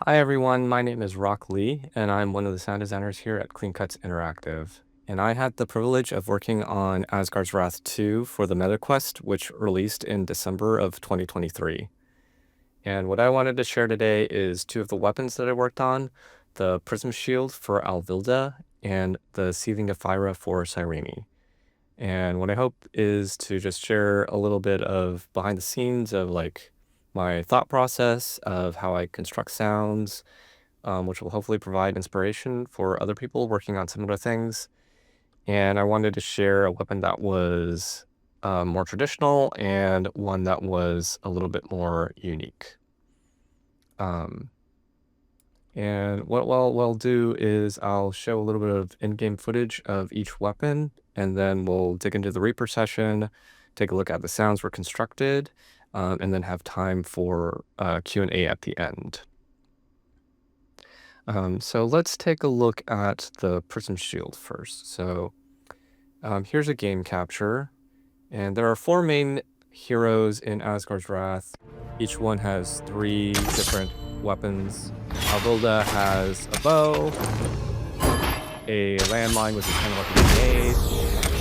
Hi everyone, my name is Rock Lee, and I'm one of the sound designers here at Clean Cuts Interactive. And I had the privilege of working on Asgard's Wrath 2 for the MetaQuest, which released in December of 2023. And what I wanted to share today is two of the weapons that I worked on, the Prism Shield for Alvilda and the Seething Ephyra for Cyrene. And what I hope is to just share a little bit of behind the scenes of like my thought process of how I construct sounds, which will hopefully provide inspiration for other people working on similar things. And I wanted to share a weapon that was more traditional and one that was a little bit more unique. Um, and what I'll do is I'll show a little bit of in-game footage of each weapon, and then we'll dig into the Reaper session, take a look at the sounds were constructed, and then have time for Q&A at the end. So let's take a look at the Prism Shield first. So here's a game capture, and there are four main heroes in Asgard's Wrath. Each one has three different weapons. Alvilda has a bow, a landmine, which is kind of like a grenade,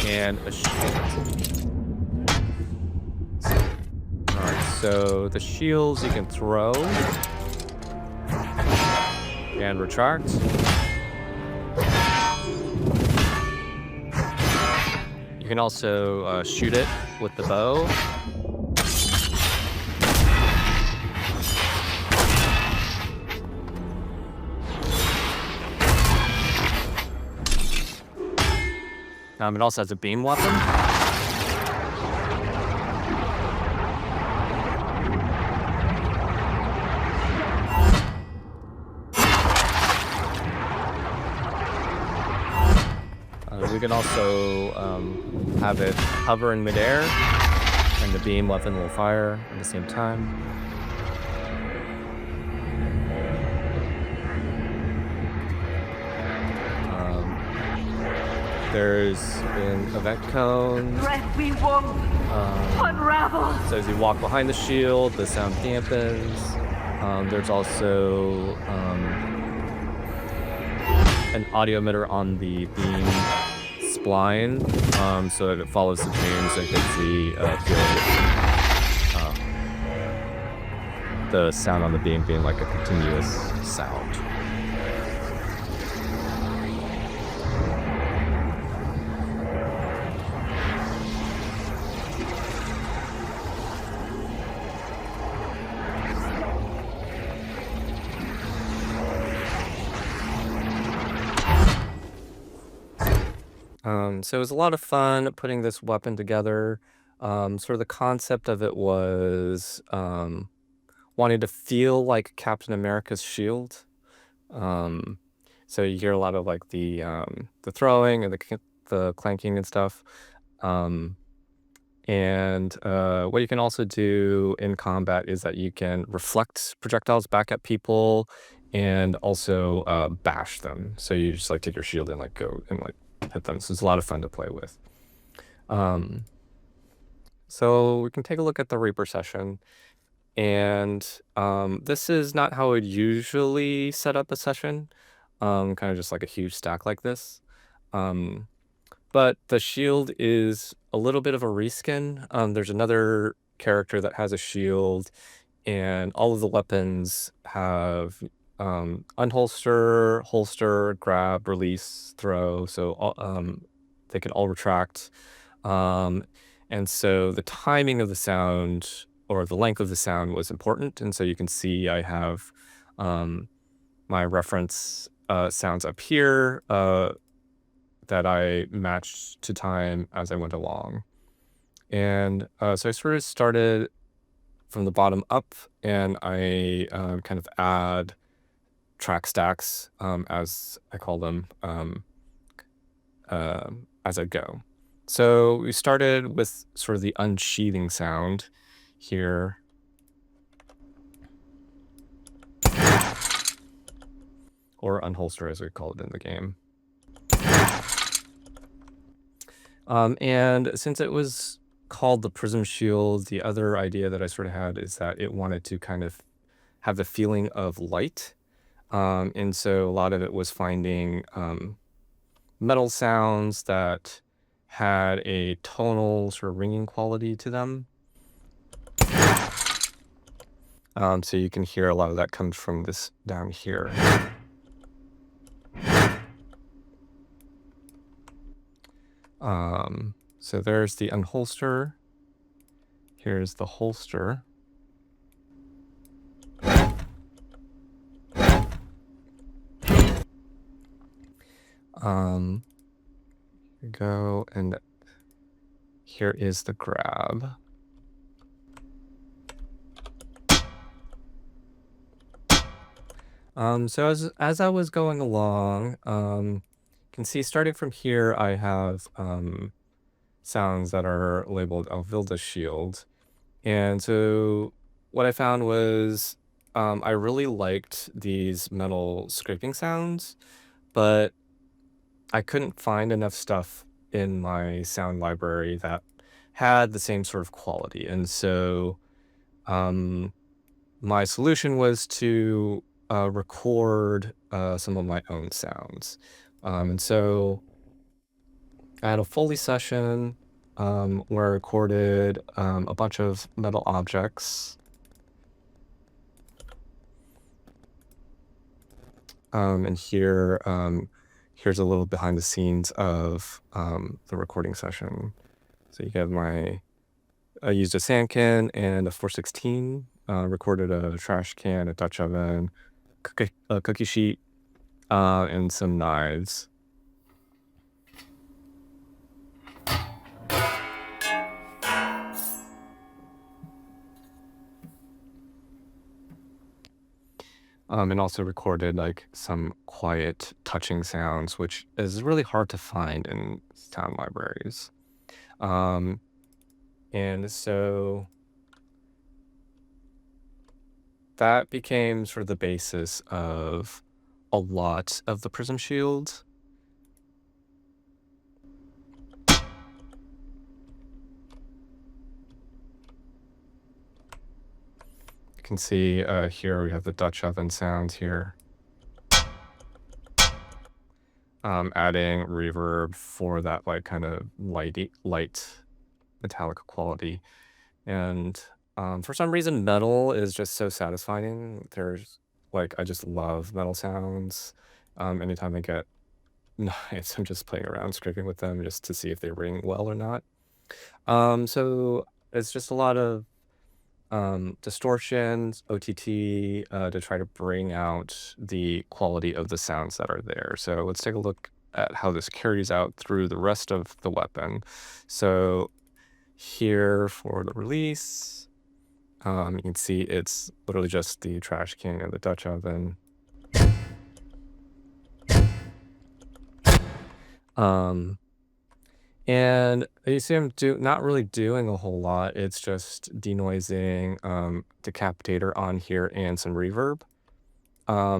and a shield. Alright, so the shields you can throw and retract. You can also shoot it with the bow. It also has a beam weapon. We can also have it hover in midair, and the beam weapon will fire at the same time. There's an event cone. Thread we wove, unravel. So as you walk behind the shield, the sound dampens. There's also an audio emitter on the beam spline, so that it follows the beam, so you can see the sound on the beam being like a continuous sound. So it was a lot of fun putting this weapon together. Sort of the concept of it was wanting to feel like Captain America's shield. So you hear a lot of like the throwing and the clanking and stuff. And what you can also do in combat is that you can reflect projectiles back at people and also bash them. So you just like take your shield and like go and like hit them. So it's a lot of fun to play with. So we can take a look at the Reaper session. And this is not how I would usually set up a session, kind of just like a huge stack like this. But the shield is a little bit of a reskin. There's another character that has a shield, and all of the weapons have unholster, holster, grab, release, throw. So they can all retract. And so the timing of the sound or the length of the sound was important. And so you can see I have my reference sounds up here that I matched to time as I went along. And so I sort of started from the bottom up, and I kind of add track stacks, as I call them, as I go. So we started with sort of the unsheathing sound here. Or unholster, as we call it in the game. And since it was called the Prism Shield, the other idea that I sort of had is that it wanted to kind of have the feeling of light. And so a lot of it was finding metal sounds that had a tonal sort of ringing quality to them. So you can hear a lot of that comes from this down here. So there's the unholster. Here's the holster. Here we go, and here is the grab. So as I was going along, you can see starting from here, I have sounds that are labeled Alvilda shield. And so what I found was I really liked these metal scraping sounds, but I couldn't find enough stuff in my sound library that had the same sort of quality. And so my solution was to record some of my own sounds. And so I had a Foley session where I recorded a bunch of metal objects. And here's a little behind the scenes of the recording session. So you have I used a sand can and a 416, recorded a trash can, a Dutch oven, a cookie sheet, and some knives. And also recorded like some quiet touching sounds, which is really hard to find in sound libraries. And so that became sort of the basis of a lot of the Prism shield. You can see here we have the Dutch oven sounds here. Adding reverb for that like kind of light metallic quality. And for some reason metal is just so satisfying. There's like I just love metal sounds. Anytime I get nice, I'm just playing around scraping with them just to see if they ring well or not. So it's just a lot of distortions, OTT, to try to bring out the quality of the sounds that are there. So let's take a look at how this carries out through the rest of the weapon. So here for the release, you can see it's literally just the trash can and the Dutch oven. And you see I'm not really doing a whole lot. It's just denoising, decapitator on here and some reverb.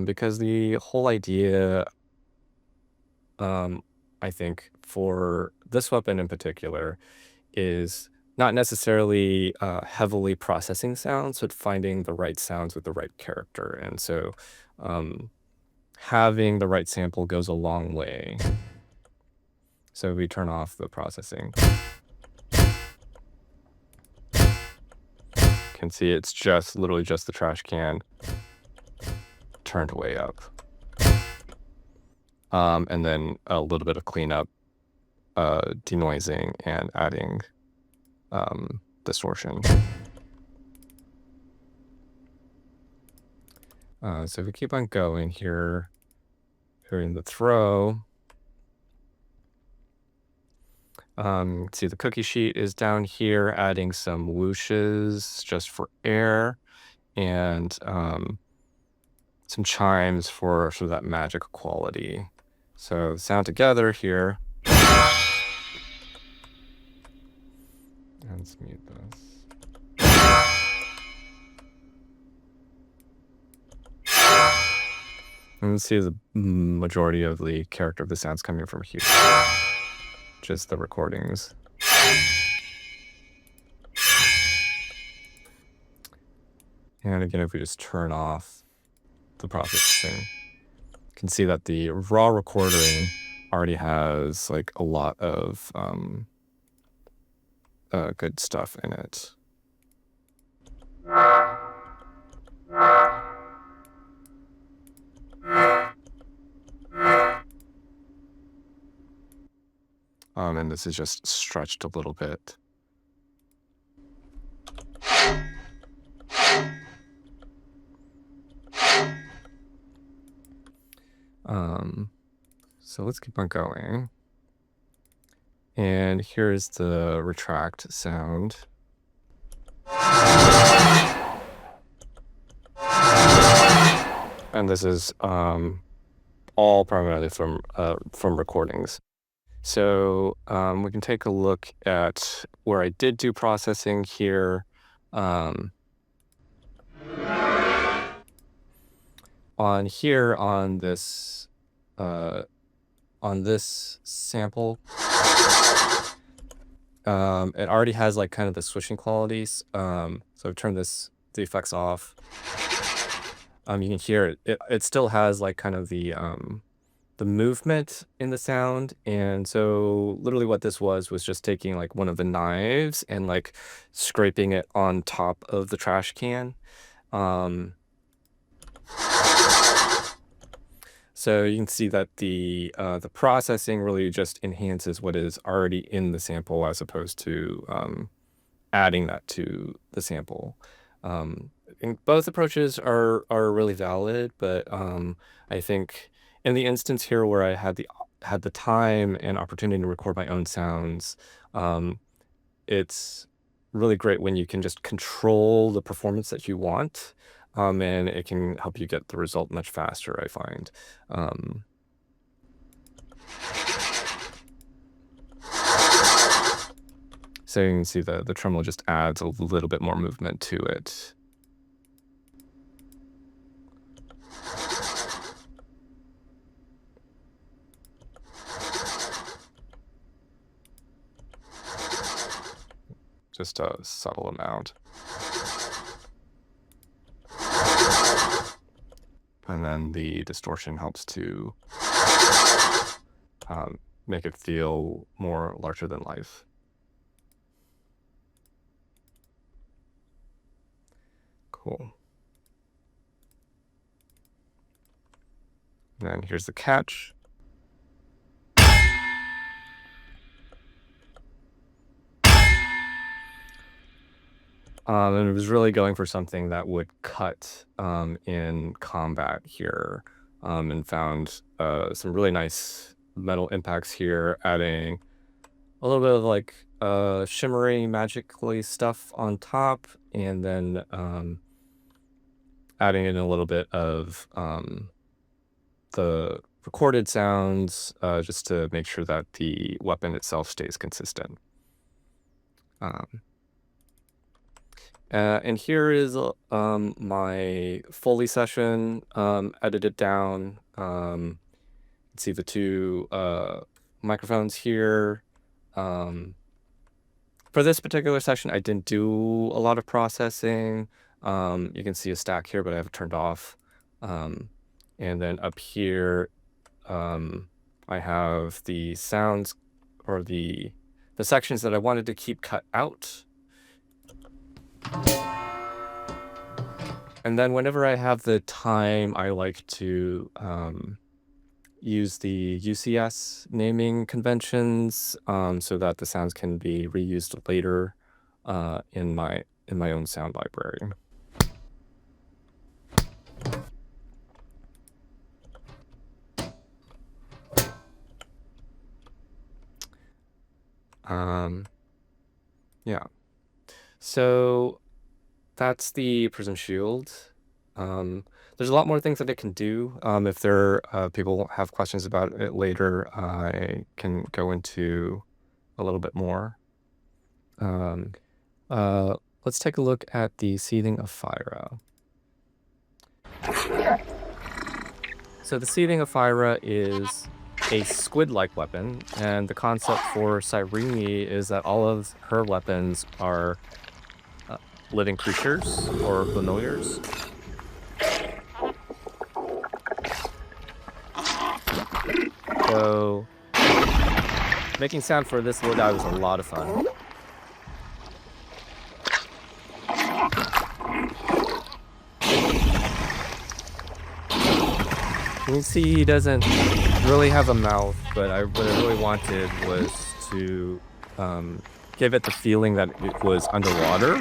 Because the whole idea, I think for this weapon in particular is not necessarily heavily processing sounds, but finding the right sounds with the right character. And so having the right sample goes a long way. So we turn off the processing. You can see it's just literally just the trash can turned way up. And then a little bit of cleanup, denoising and adding distortion. So if we keep on going here in the throw, see the cookie sheet is down here, adding some whooshes just for air and some chimes for sort of that magic quality. So sound together here. Let's mute this. And let's see the majority of the character of the sounds coming from here. Just the recordings. And again, if we just turn off the processing. can see that the raw recording already has like a lot of good stuff in it. And this is just stretched a little bit. So let's keep on going. And here's the retract sound. And this is all primarily from recordings. So we can take a look at where I did do processing here. On here on this sample, it already has like kind of the swishing qualities. So I've turned the effects off. You can hear it still has like kind of the movement in the sound. And so literally what this was just taking like one of the knives and like scraping it on top of the trash can. So you can see that the processing really just enhances what is already in the sample as opposed to adding that to the sample. And both approaches are really valid, but I think in the instance here where I had the time and opportunity to record my own sounds, it's really great when you can just control the performance that you want, and it can help you get the result much faster, I find. So you can see the tremolo just adds a little bit more movement to it. Just a subtle amount. And then the distortion helps to make it feel more larger than life. Cool. And then here's the catch. And it was really going for something that would cut in combat here, and found some really nice metal impacts here, adding a little bit of like shimmery magically stuff on top, and then adding in a little bit of the recorded sounds just to make sure that the weapon itself stays consistent. And here is my Foley session edited down. You can see the two microphones here. For this particular session, I didn't do a lot of processing. You can see a stack here, but I have it turned off. And then up here, I have the sounds or the sections that I wanted to keep cut out. And then whenever I have the time, I like to use the UCS naming conventions so that the sounds can be reused later in my own sound library. Yeah. So that's the Prism Shield. There's a lot more things that it can do. If people have questions about it later, I can go into a little bit more. Let's take a look at the Seething Ephyra. So the Seething Ephyra is a squid-like weapon, and the concept for Cyrene is that all of her weapons are living creatures or familiars. So making sound for this little guy was a lot of fun. You can see he doesn't really have a mouth, but what I really wanted was to give it the feeling that it was underwater.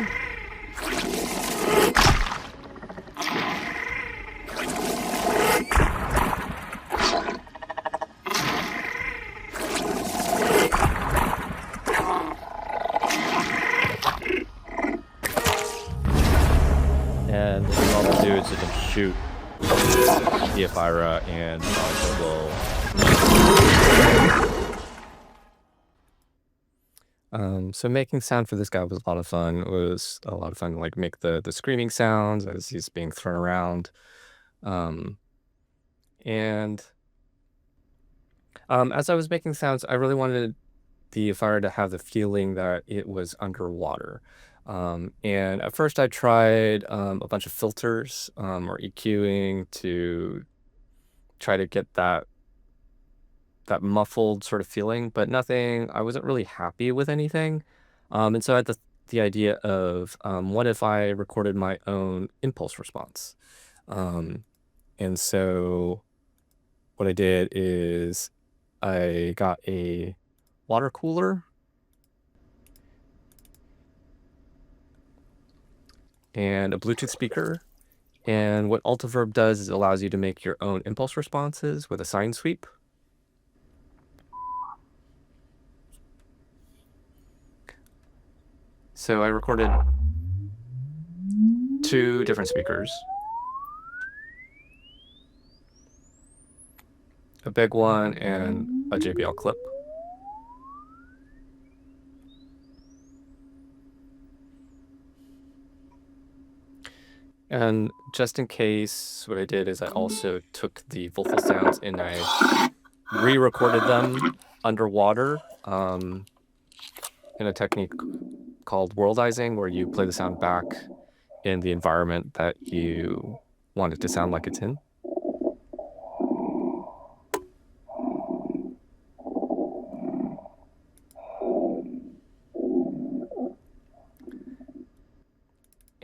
And what you also do is you can shoot the Ephyra and also will so making sound for this guy was a lot of fun. It was a lot of fun to like make the screaming sounds as he's being thrown around. And as I was making sounds, I really wanted the Ephyra to have the feeling that it was underwater. And at first I tried a bunch of filters or EQing to try to get that muffled sort of feeling, but nothing, I wasn't really happy with anything. And so I had the idea of what if I recorded my own impulse response? And so what I did is I got a water cooler and a Bluetooth speaker. And what Altiverb does is it allows you to make your own impulse responses with a sine sweep. So I recorded 2 different speakers. A big one and a JBL clip. And just in case, what I did is I also took the vocal sounds and I re-recorded them underwater in a technique called worldizing, where you play the sound back in the environment that you want it to sound like it's in.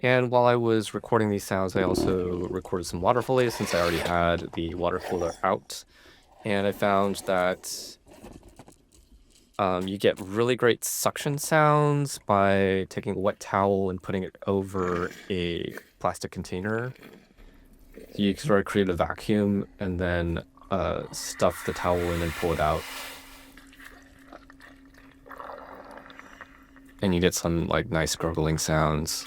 And while I was recording these sounds, I also recorded some water folies since I already had the water cooler out. And I found that you get really great suction sounds by taking a wet towel and putting it over a plastic container. You sort of create a vacuum and then stuff the towel in and pull it out. And you get some like nice gurgling sounds.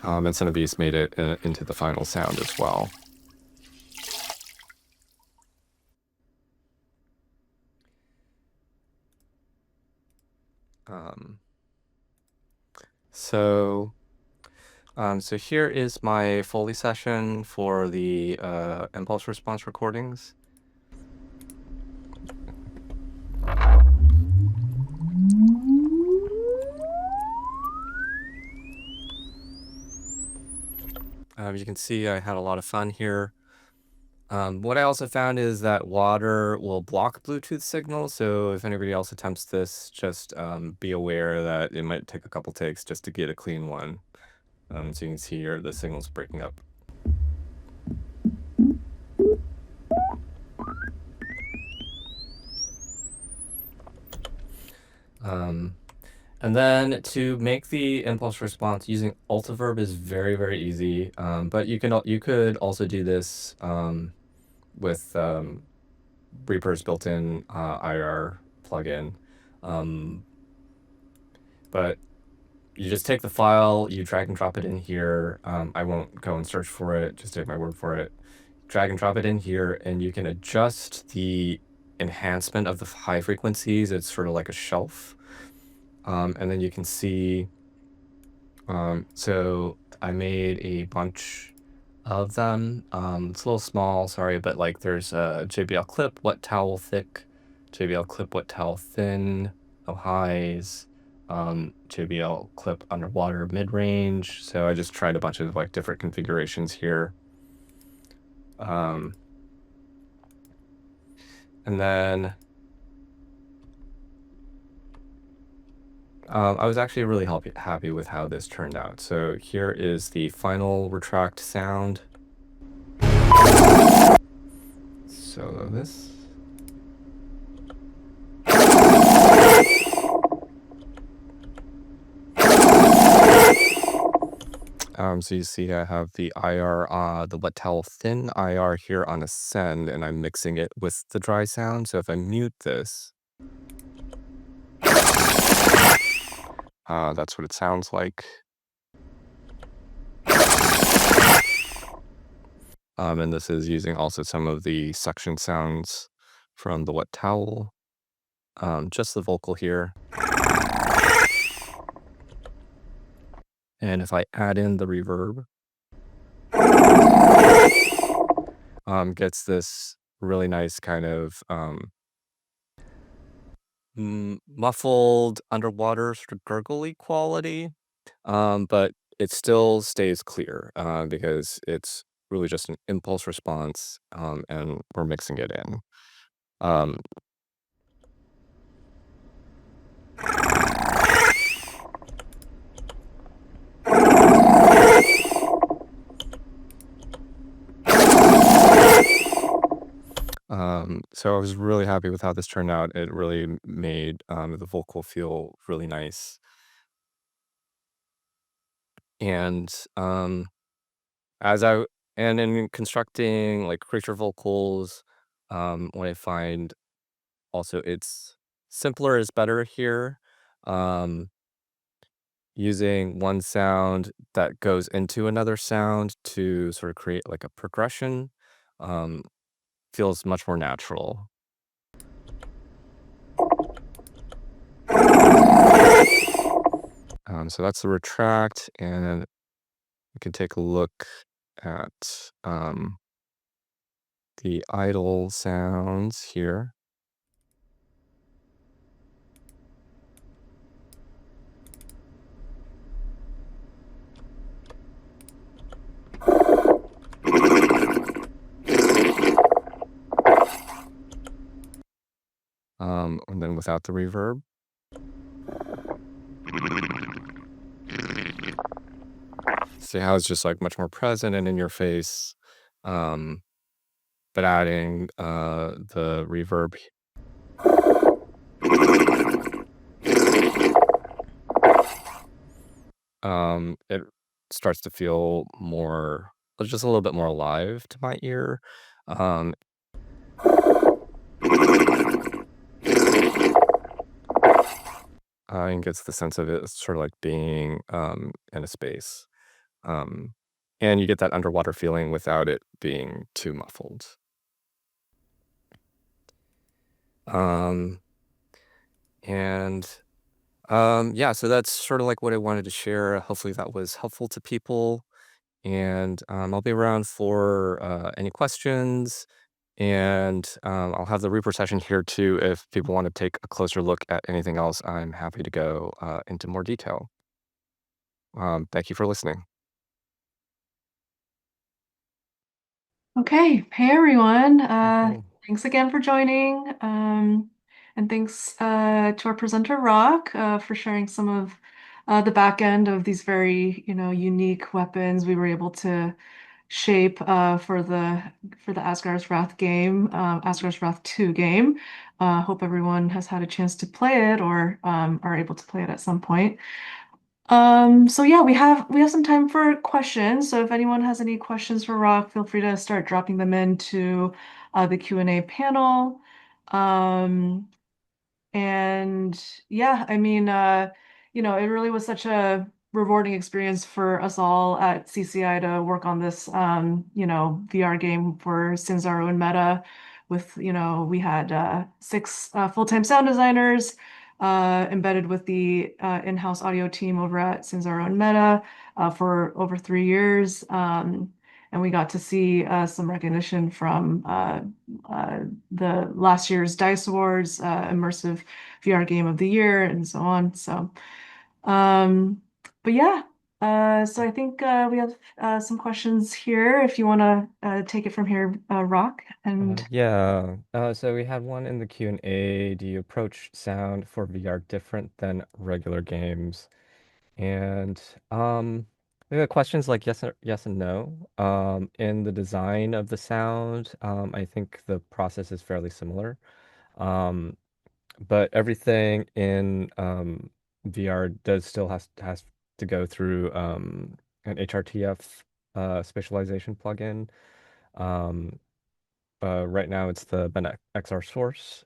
And some of these made it into the final sound as well. So here is my Foley session for the impulse response recordings. You can see I had a lot of fun here. What I also found is that water will block Bluetooth signals, so if anybody else attempts this, just be aware that it might take a couple takes just to get a clean one. So you can see here the signal's breaking up. And then to make the impulse response using Altiverb is very, very easy. But you could also do this with Reaper's built-in IR plugin. But you just take the file, you drag and drop it in here. I won't go and search for it, just take my word for it. Drag and drop it in here, and you can adjust the enhancement of the high frequencies. It's sort of like a shelf. And then you can see, so I made a bunch of them. It's a little small, sorry, but like there's a JBL clip, wet towel thick, JBL clip, wet towel thin, no highs, JBL clip underwater mid-range. So I just tried a bunch of like different configurations here. Um, and then I was actually really happy with how this turned out. So here is the final retract sound. Solo this. So you see I have the IR, the wet towel thin IR here on ascend, and I'm mixing it with the dry sound. So if I mute this, that's what it sounds like. And this is using also some of the suction sounds from the wet towel. Just the vocal here. And if I add in the reverb, gets this really nice kind of muffled underwater sort of gurgly quality, but it still stays clear because it's really just an impulse response, and we're mixing it in. Um, so I was really happy with how this turned out. It really made the vocal feel really nice. And as I and in constructing like creature vocals, what I find also it's simpler is better here. Um, Using one sound that goes into another sound to sort of create like a progression um, feels much more natural. So that's the retract, and we can take a look at the idle sounds here. And then without the reverb. See how it's just like much more present and in your face, um, but adding the reverb. It starts to feel more, just a little bit more alive to my ear. Um, and gets the sense of it sort of like being in a space. Um, and you get that underwater feeling without it being too muffled. Um, and yeah, so that's sort of like what I wanted to share. Hopefully that was helpful to people. And I'll be around for any questions. And I'll have the Reaper session here too. If people want to take a closer look at anything else, I'm happy to go into more detail. Thank you for listening. Okay, hey everyone. Okay. Thanks again for joining. And thanks to our presenter Rock for sharing some of the back end of these very, unique weapons we were able to shape for the Asgard's Wrath game, Asgard's Wrath 2 game. Hope everyone has had a chance to play it or are able to play it at some point. So yeah, we have some time for questions. So if anyone has any questions for Rock, feel free to start dropping them into the Q&A panel. Um, and yeah, I mean, it really was such a rewarding experience for us all at CCI to work on this, VR game for Sanzaru and Meta with, we had six full-time sound designers embedded with the in-house audio team over at Sanzaru and Meta for over 3 years. And we got to see some recognition from the last year's DICE Awards, Immersive VR Game of the Year, and so on. So, but yeah, So I think we have some questions here if you want to take it from here, Rock. And Yeah. So we had one in the Q&A. Do you approach sound for VR different than regular games? And we have questions like yes and no. In the design of the sound, I think the process is fairly similar. Um, but everything in VR does still has to go through an HRTF spatialization plugin. Um, right now, it's the Ben XR Source,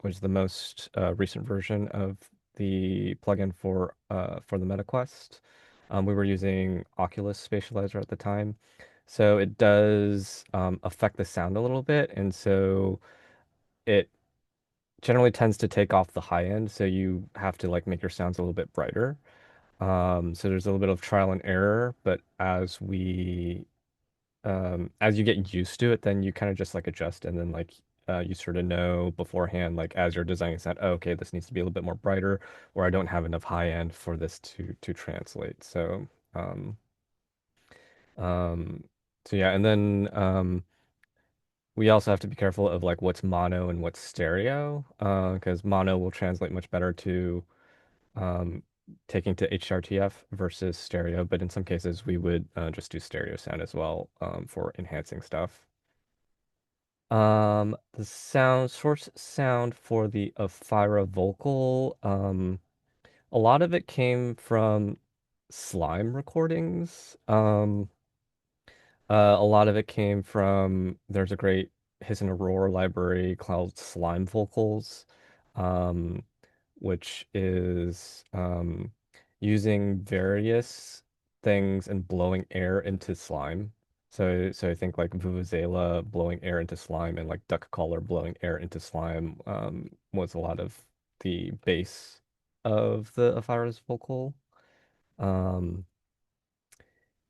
which is the most recent version of the plugin for the MetaQuest. We were using Oculus Spatializer at the time, so it does affect the sound a little bit, and so it generally tends to take off the high end, so you have to like make your sounds a little bit brighter. So there's a little bit of trial and error, but as you get used to it, then you kind of just like adjust and then like you sort of know beforehand, like as you're designing sound, oh, okay, this needs to be a little bit more brighter, or I don't have enough high end for this to translate. Um, um, so yeah, and then we also have to be careful of like what's mono and what's stereo, because mono will translate much better to um, taking to HRTF versus stereo, but in some cases we would just do stereo sound as well for enhancing stuff. The source sound for the Ephyra vocal, a lot of it came from slime recordings. A lot of it came from there's a great Hiss and Aurora library called Slime Vocals, um, which is using various things and blowing air into slime. So I think like Vuvuzela blowing air into slime and like Duck Caller blowing air into slime was a lot of the base of the Ephyra's vocal. Um,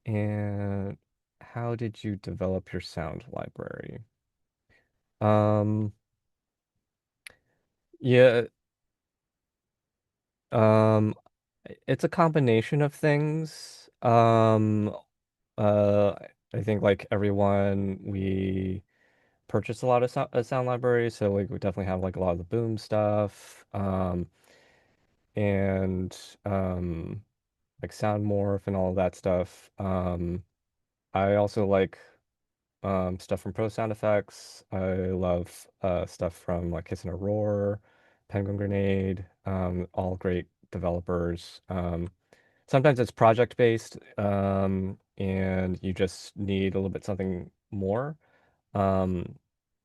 and how did you develop your sound library? Um, yeah, um, it's a combination of things. Uh, I think like everyone, we purchased a lot of sound libraries, so like we definitely have like a lot of the boom stuff, and like sound morph and all of that stuff. I also like stuff from Pro Sound Effects. I love stuff from like Kiss and a Roar, Penguin Grenade, all great developers. Sometimes it's project based, and you just need a little bit something more. Um,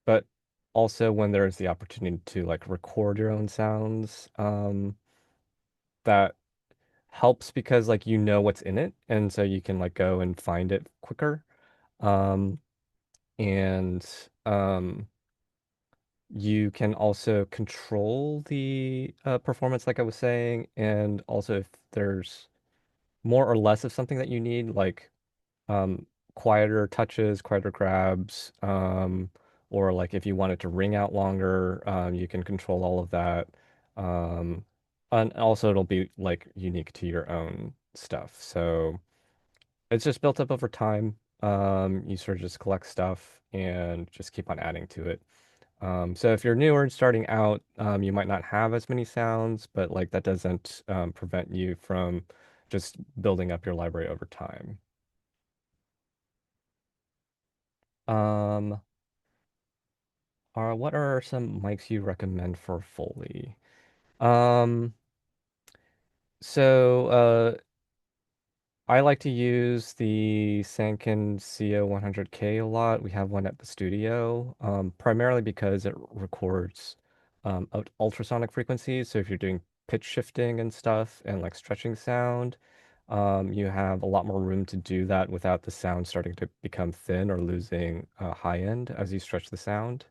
but also when there's the opportunity to like record your own sounds, that helps because like you know what's in it, and so you can like go and find it quicker. Um, and you can also control the performance, like I was saying, and also if there's more or less of something that you need, like um, quieter touches, quieter grabs, or like if you want it to ring out longer, you can control all of that. Um, and also it'll be like unique to your own stuff. So it's just built up over time. You sort of just collect stuff and just keep on adding to it. So if you're newer and starting out, you might not have as many sounds, but like that doesn't prevent you from just building up your library over time. Um, what are some mics you recommend for Foley? Um, so I like to use the Sanken CO100K a lot. We have one at the studio, primarily because it records ultrasonic frequencies. So if you're doing pitch shifting and stuff and like stretching sound, you have a lot more room to do that without the sound starting to become thin or losing high end as you stretch the sound.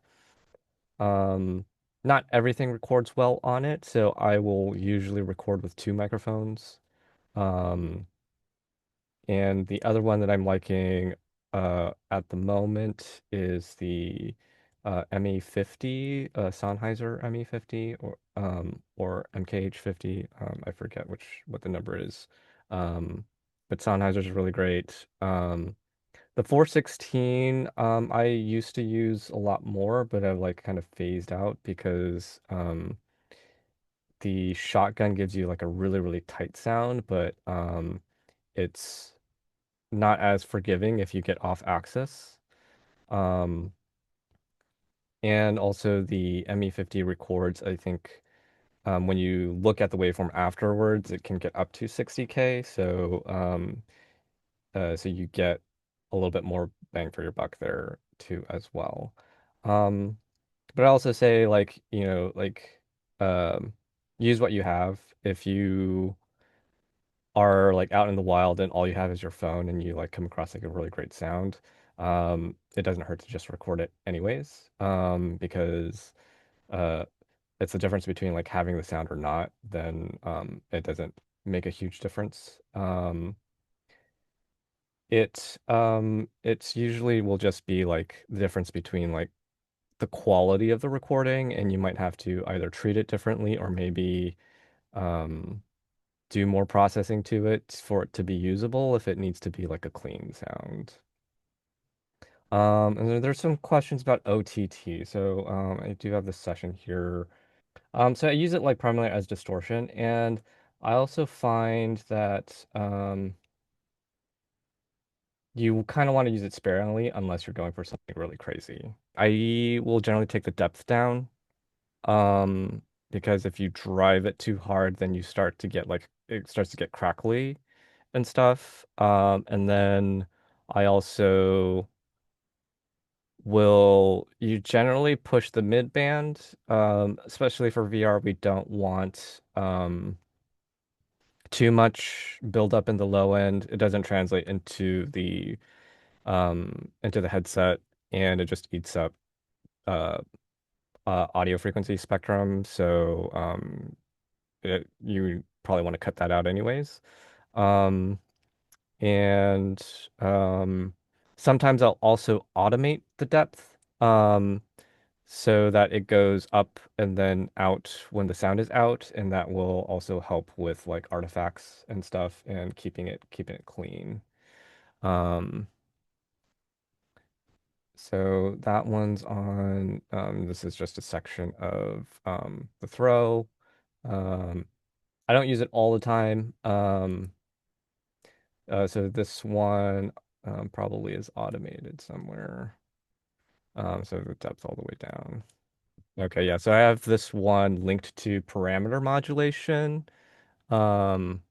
Um, Not everything records well on it, so I will usually record with two microphones. Um, and the other one that I'm liking at the moment is the ME50, Sennheiser ME50 or MKH50. I forget what the number is. Um, but Sennheiser's really great. The 416, I used to use a lot more, but I've like kind of phased out because the shotgun gives you like a really, really tight sound, but it's not as forgiving if you get off axis. Um, and also the ME50 records, I think when you look at the waveform afterwards, it can get up to 60K. So you get a little bit more bang for your buck there too as well. Um, but I also say like, um, use what you have. If you are like out in the wild and all you have is your phone and you like come across like a really great sound, it doesn't hurt to just record it anyways. Because uh it's the difference between like having the sound or not, then it doesn't make a huge difference. It's usually will just be like the difference between like the quality of the recording, and you might have to either treat it differently or maybe um do more processing to it for it to be usable if it needs to be like a clean sound. And then there's some questions about OTT. So I do have this session here. So I use it like primarily as distortion, and I also find that you kind of want to use it sparingly unless you're going for something really crazy. I will generally take the depth down, um, because if you drive it too hard, then you start to get like it starts to get crackly and stuff. And then I also will you generally push the mid band, especially for VR. We don't want too much build up in the low end. It doesn't translate into the headset, and it just eats up uh, audio frequency spectrum. So you probably want to cut that out anyways. Um, and sometimes I'll also automate the depth, so that it goes up and then out when the sound is out, and that will also help with like artifacts and stuff and keeping it clean. Um, so that one's on. This is just a section of the throw. Um, I don't use it all the time. So this one probably is automated somewhere. So the depth all the way down. Okay, yeah. So I have this one linked to parameter modulation. Um,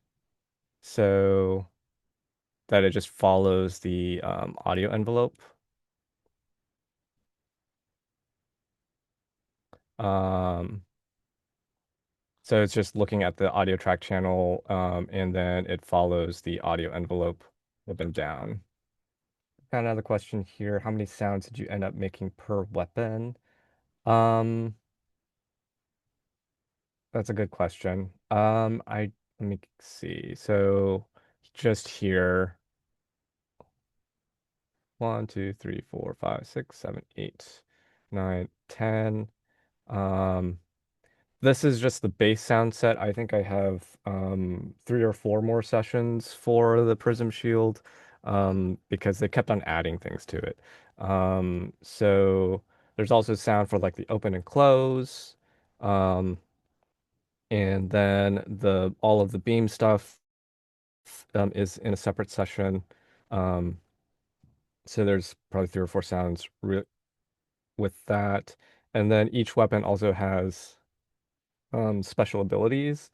so that it just follows the audio envelope. Um, so it's just looking at the audio track channel, and then it follows the audio envelope up and down. Got another question here. How many sounds did you end up making per weapon? Um, that's a good question. Let me see. So just here, 1, 2, 3, 4, 5, 6, 7, 8, 9, 10. Um, this is just the bass sound set. I think I have 3 or 4 more sessions for the Prism Shield, because they kept on adding things to it. So there's also sound for like the open and close. Um, and then the all of the beam stuff is in a separate session. Um, so there's probably 3 or 4 sounds with that. And then each weapon also has special abilities.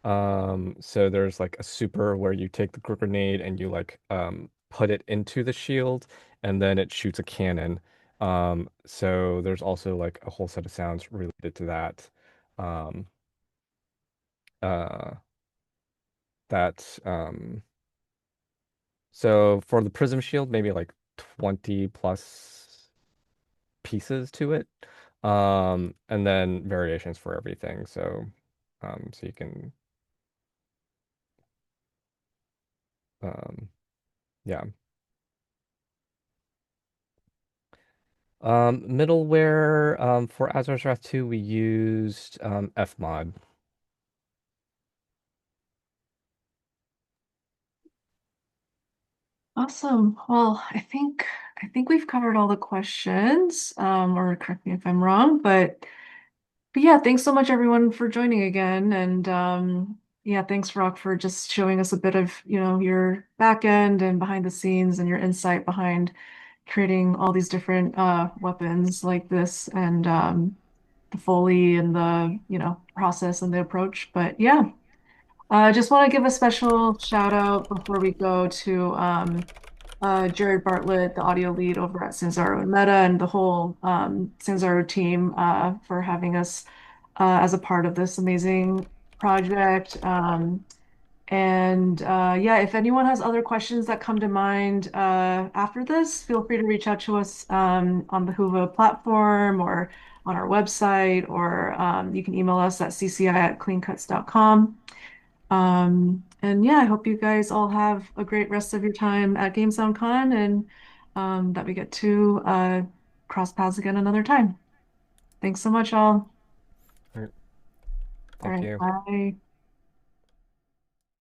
So there's like a super where you take the grenade and you like put it into the shield, and then it shoots a cannon. So there's also like a whole set of sounds related to that. Um, uh, that So for the Prism Shield, maybe like 20 plus pieces to it. And then variations for everything. So you can, um, yeah. Middleware, for Asgard's Wrath 2, we used Fmod. Awesome. Well, I think we've covered all the questions, or correct me if I'm wrong, but yeah, thanks so much everyone for joining again. And yeah, thanks Rock for just showing us a bit of, your back end and behind the scenes and your insight behind creating all these different weapons like this and the Foley and the, process and the approach. But yeah, I just want to give a special shout out before we go to Jared Bartlett, the audio lead over at Sanzaru and Meta, and the whole Sanzaru team for having us as a part of this amazing project. And yeah, if anyone has other questions that come to mind after this, feel free to reach out to us on the Hoover platform or on our website, or you can email us at cci@cleancuts.com. And yeah, I hope you guys all have a great rest of your time at GameSoundCon and that we get to cross paths again another time. Thanks so much, all. All right, All thank right, you. bye.